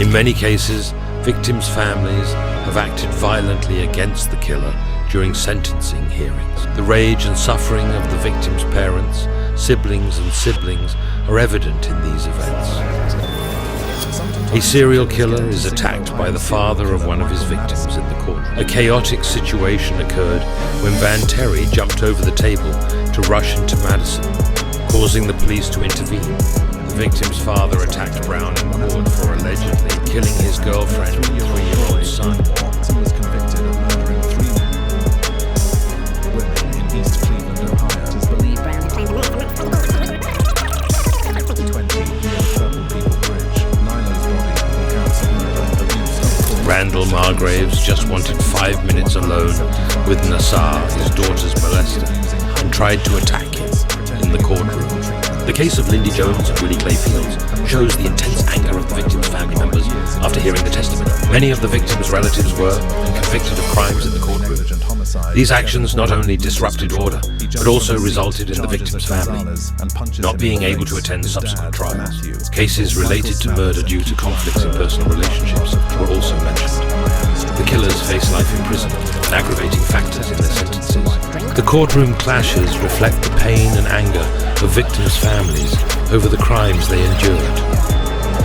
In many cases, victims' families have acted violently against the killer during sentencing hearings. The rage and suffering of the victims' parents, siblings are evident in these events. A serial killer is attacked by the father of one of his victims in the court. A chaotic situation occurred when Van Terry jumped over the table to rush into Madison, causing the police to intervene. The victim's father attacked Brown in court for allegedly killing his girlfriend and 3-year-old son. He was convicted of murdering 3 women in East Cleveland, Ohio. It is believed 20 near Purple People Bridge. Nilo's body, all counts of murder, abuse. Randall Margraves just wanted 5 minutes alone with Nassar, his daughter's molester, and tried to attack him in the courtroom. The case of Lindy Jones and Willie Clay Fields shows the intense anger of the victims' family members after hearing the testimony. Many of the victims' relatives were convicted of crimes in the courtroom. These actions not only disrupted order, but also resulted in the victims' family not being able to attend subsequent trials. Cases related to murder due to conflicts in personal relationships were also mentioned. The killers face life in prison, an aggravating factors in their sentences. The courtroom clashes reflect the pain and anger of victims' families over the crimes they endured.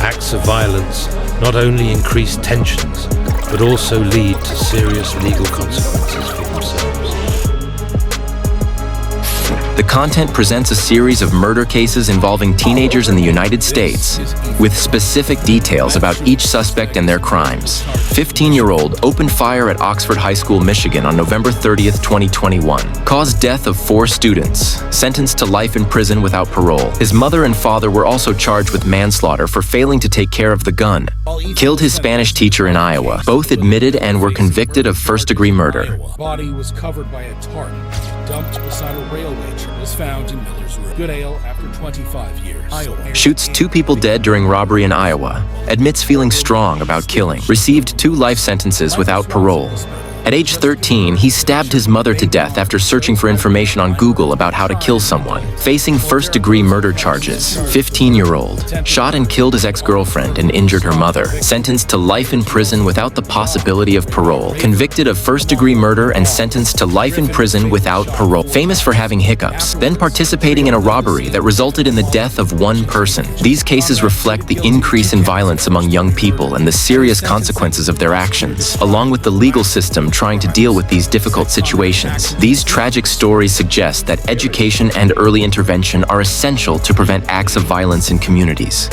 Acts of violence not only increase tensions, but also lead to serious legal consequences for themselves. The content presents a series of murder cases involving teenagers in the United States, with specific details about each suspect and their crimes. 15-year-old opened fire at Oxford High School, Michigan on November 30th, 2021. Caused death of 4 students, sentenced to life in prison without parole. His mother and father were also charged with manslaughter for failing to take care of the gun. Killed his Spanish teacher in Iowa. Both admitted and were convicted of first-degree murder. Body was covered by a tarp, dumped beside a railway track, was found in Miller's room. Goodale after 25 years. Iowa. Shoots 2 people dead during robbery in Iowa. Admits feeling strong about killing. Received 2 life sentences without parole. At age 13, he stabbed his mother to death after searching for information on Google about how to kill someone. Facing first-degree murder charges, 15-year-old. Shot and killed his ex-girlfriend and injured her mother. Sentenced to life in prison without the possibility of parole. Convicted of first-degree murder and sentenced to life in prison without parole. Famous for having hiccups, then participating in a robbery that resulted in the death of 1 person. These cases reflect the increase in violence among young people and the serious consequences of their actions, along with the legal system trying to deal with these difficult situations. These tragic stories suggest that education and early intervention are essential to prevent acts of violence in communities.